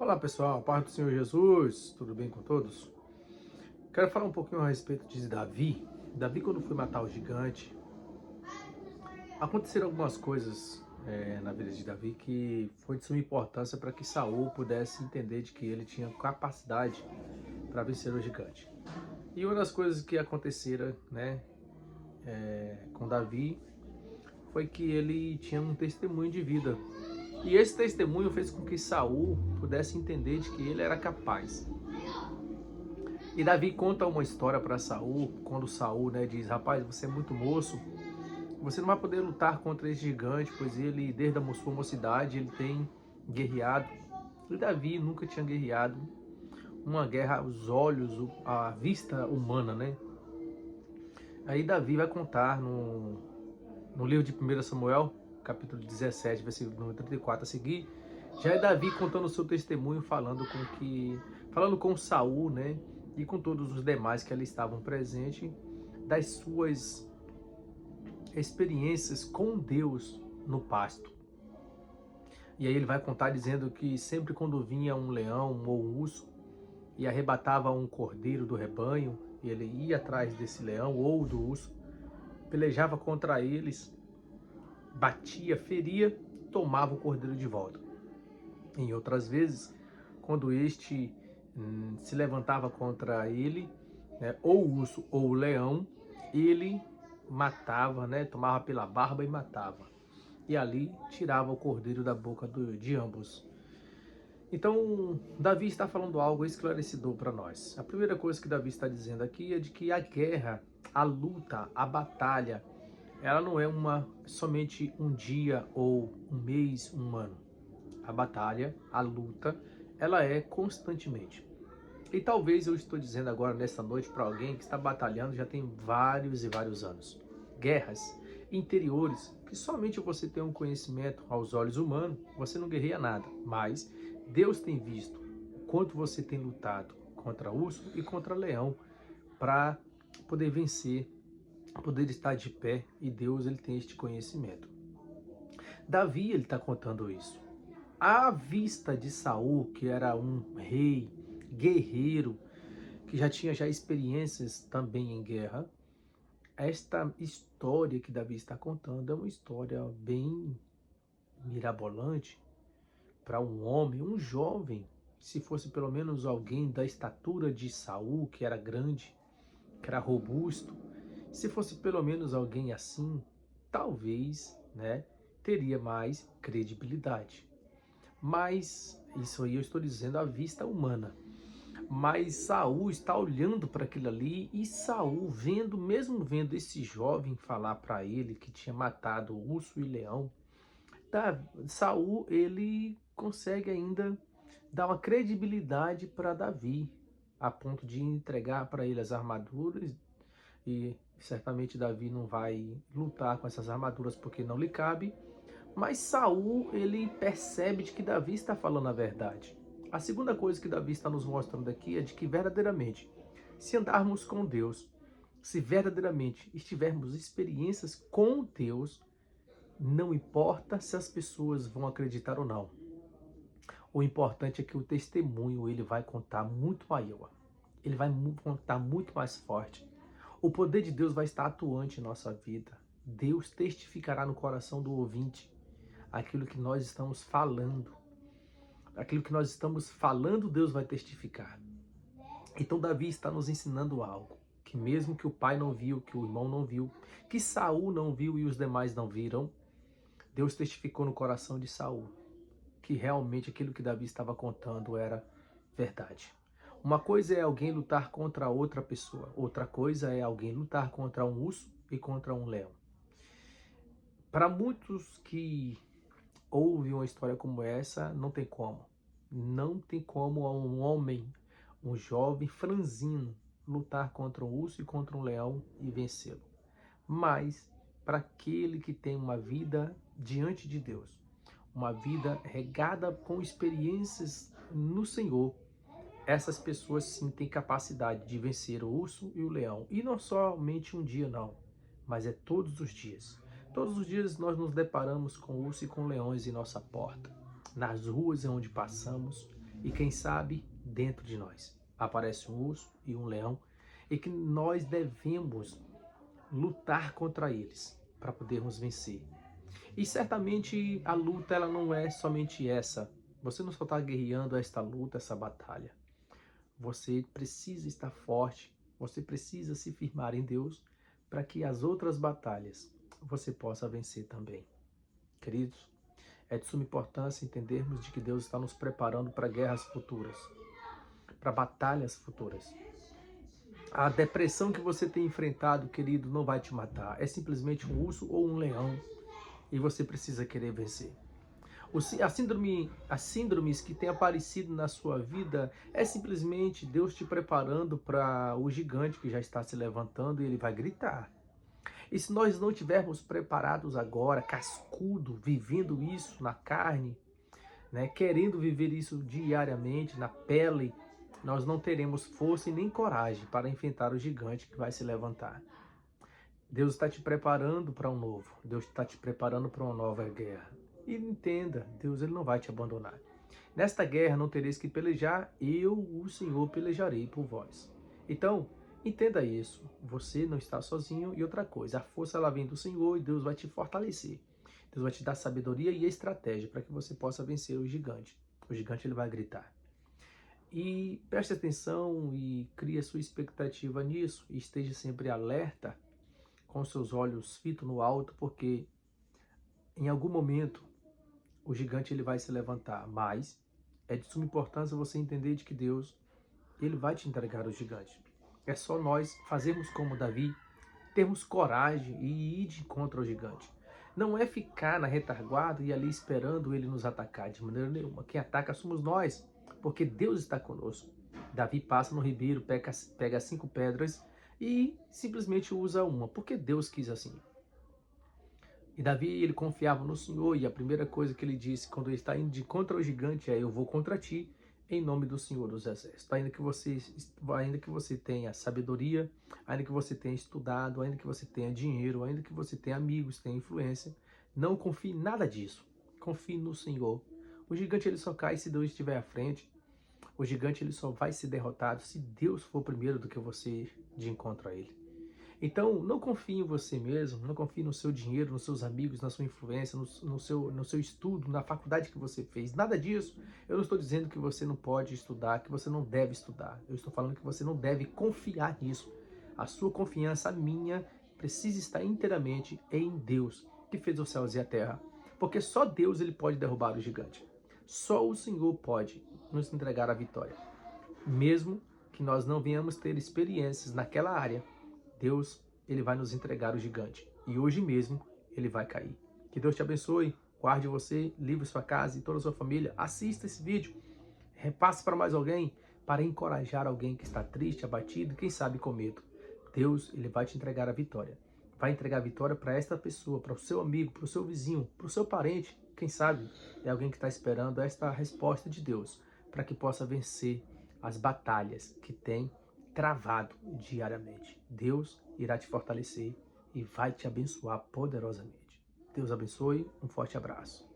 Olá pessoal, paz do Senhor Jesus, tudo bem com todos? Quero falar um pouquinho a respeito de Davi. Davi, quando foi matar o gigante, aconteceram algumas coisas na vida de Davi que foi de suma importância para que Saul pudesse entender de que ele tinha capacidade para vencer o gigante. E uma das coisas que aconteceram, com Davi foi que ele tinha um testemunho de vida. E esse testemunho fez com que Saul pudesse entender de que ele era capaz. E Davi conta uma história para Saul, quando Saul, diz: rapaz, você é muito moço, você não vai poder lutar contra esse gigante, pois ele, desde a sua mocidade, ele tem guerreado. E Davi nunca tinha guerreado uma guerra aos olhos, à vista humana, né? Aí Davi vai contar no livro de 1 Samuel, capítulo 17, versículo número 34 a seguir. Já é Davi contando o seu testemunho, falando com Saul, e com todos os demais que ali estavam presentes, das suas experiências com Deus no pasto. E aí ele vai contar dizendo que sempre quando vinha um leão ou um urso e arrebatava um cordeiro do rebanho, ele ia atrás desse leão ou do urso, pelejava contra eles, batia, feria, tomava o cordeiro de volta. Em outras vezes, quando este se levantava contra ele, ou o urso ou o leão, ele matava, tomava pela barba e matava. E ali tirava o cordeiro da boca de ambos. Então, Davi está falando algo esclarecedor para nós. A primeira coisa que Davi está dizendo aqui é de que a guerra, a luta, a batalha, ela não é somente um dia ou um mês, um ano. A batalha, a luta, ela é constantemente. E talvez eu estou dizendo agora nesta noite para alguém que está batalhando já tem vários e vários anos. Guerras interiores que somente você tem um conhecimento aos olhos humanos, você não guerreia nada, mas Deus tem visto o quanto você tem lutado contra urso e contra leão para poder vencer, poder estar de pé, e Deus ele tem este conhecimento. Davi ele está contando isso à vista de Saul, que era um rei guerreiro, que já tinha experiências também em guerra. Esta história que Davi está contando é uma história bem mirabolante para um homem, um jovem. Se fosse pelo menos alguém da estatura de Saul, que era grande, que era robusto, se fosse pelo menos alguém assim, talvez, teria mais credibilidade. Mas isso aí eu estou dizendo à vista humana. Mas Saul está olhando para aquilo ali, e Saul mesmo vendo esse jovem falar para ele que tinha matado o urso e leão, Saul ele consegue ainda dar uma credibilidade para Davi, a ponto de entregar para ele as armaduras. E certamente Davi não vai lutar com essas armaduras porque não lhe cabe. Mas Saul, ele percebe de que Davi está falando a verdade. A segunda coisa que Davi está nos mostrando aqui é de que verdadeiramente, se andarmos com Deus, se verdadeiramente estivermos experiências com Deus, não importa se as pessoas vão acreditar ou não. O importante é que o testemunho ele vai contar muito maior. Ele vai contar muito mais forte. O poder de Deus vai estar atuante em nossa vida. Deus testificará no coração do ouvinte aquilo que nós estamos falando. Aquilo que nós estamos falando, Deus vai testificar. Então Davi está nos ensinando algo, que mesmo que o pai não viu, que o irmão não viu, que Saul não viu e os demais não viram, Deus testificou no coração de Saul que realmente aquilo que Davi estava contando era verdade. Uma coisa é alguém lutar contra outra pessoa, outra coisa é alguém lutar contra um urso e contra um leão. Para muitos que ouvem uma história como essa, não tem como. Não tem como um homem, um jovem franzino, lutar contra um urso e contra um leão e vencê-lo. Mas para aquele que tem uma vida diante de Deus, uma vida regada com experiências no Senhor, essas pessoas sim têm capacidade de vencer o urso e o leão. E não somente um dia não, mas é todos os dias. Todos os dias nós nos deparamos com urso e com leões em nossa porta, nas ruas onde passamos, E quem sabe, dentro de nós aparece um urso e um leão, e que nós devemos lutar contra eles para podermos vencer. E certamente a luta ela não é somente essa. Você não só está guerreando esta luta, essa batalha. Você precisa estar forte, você precisa se firmar em Deus para que as outras batalhas você possa vencer também. Queridos, é de suma importância entendermos de que Deus está nos preparando para guerras futuras, para batalhas futuras. A depressão que você tem enfrentado, querido, não vai te matar. É simplesmente um urso ou um leão e você precisa querer vencer. As síndromes que têm aparecido na sua vida é simplesmente Deus te preparando para o gigante que já está se levantando e ele vai gritar. E se nós não estivermos preparados agora, cascudo, vivendo isso na carne, né, querendo viver isso diariamente, na pele, nós não teremos força e nem coragem para enfrentar o gigante que vai se levantar. Deus está te preparando para um novo. Deus está te preparando para uma nova guerra. E entenda, Deus ele não vai te abandonar. Nesta guerra não tereis que pelejar, eu, o Senhor, pelejarei por vós. Então, entenda isso. Você não está sozinho. E outra coisa, a força ela vem do Senhor e Deus vai te fortalecer. Deus vai te dar sabedoria e estratégia para que você possa vencer o gigante. O gigante ele vai gritar. E preste atenção e crie a sua expectativa nisso. E esteja sempre alerta, com seus olhos fitos no alto, porque em algum momento o gigante ele vai se levantar, mas é de suma importância você entender de que Deus ele vai te entregar o gigante. É só nós fazermos como Davi, termos coragem e ir de encontro ao gigante. Não é ficar na retaguarda e ali esperando ele nos atacar de maneira nenhuma. Quem ataca somos nós, porque Deus está conosco. Davi passa no ribeiro, pega 5 pedras e simplesmente usa uma, porque Deus quis assim. E Davi, ele confiava no Senhor, e a primeira coisa que ele disse quando ele está indo de contra o gigante é: eu vou contra ti, em nome do Senhor dos Exércitos. Ainda que você tenha sabedoria, ainda que você tenha estudado, ainda que você tenha dinheiro, ainda que você tenha amigos, tenha influência, não confie em nada disso. Confie no Senhor. O gigante ele só cai se Deus estiver à frente. O gigante ele só vai ser derrotado se Deus for primeiro do que você de encontro a ele. Então, não confie em você mesmo, não confie no seu dinheiro, nos seus amigos, na sua influência, no seu estudo, na faculdade que você fez. Nada disso. Eu não estou dizendo que você não pode estudar, que você não deve estudar. Eu estou falando que você não deve confiar nisso. A sua confiança, a minha, precisa estar inteiramente em Deus, que fez os céus e a terra. Porque só Deus ele pode derrubar o gigante. Só o Senhor pode nos entregar a vitória. Mesmo que nós não venhamos ter experiências naquela área, Deus, ele vai nos entregar o gigante. E hoje mesmo, ele vai cair. Que Deus te abençoe, guarde você, livre sua casa e toda a sua família. Assista esse vídeo, repasse para mais alguém, para encorajar alguém que está triste, abatido e quem sabe com medo. Deus, ele vai te entregar a vitória. Vai entregar a vitória para esta pessoa, para o seu amigo, para o seu vizinho, para o seu parente. Quem sabe é alguém que está esperando esta resposta de Deus, para que possa vencer as batalhas que tem travado diariamente. Deus irá te fortalecer e vai te abençoar poderosamente. Deus abençoe, um forte abraço.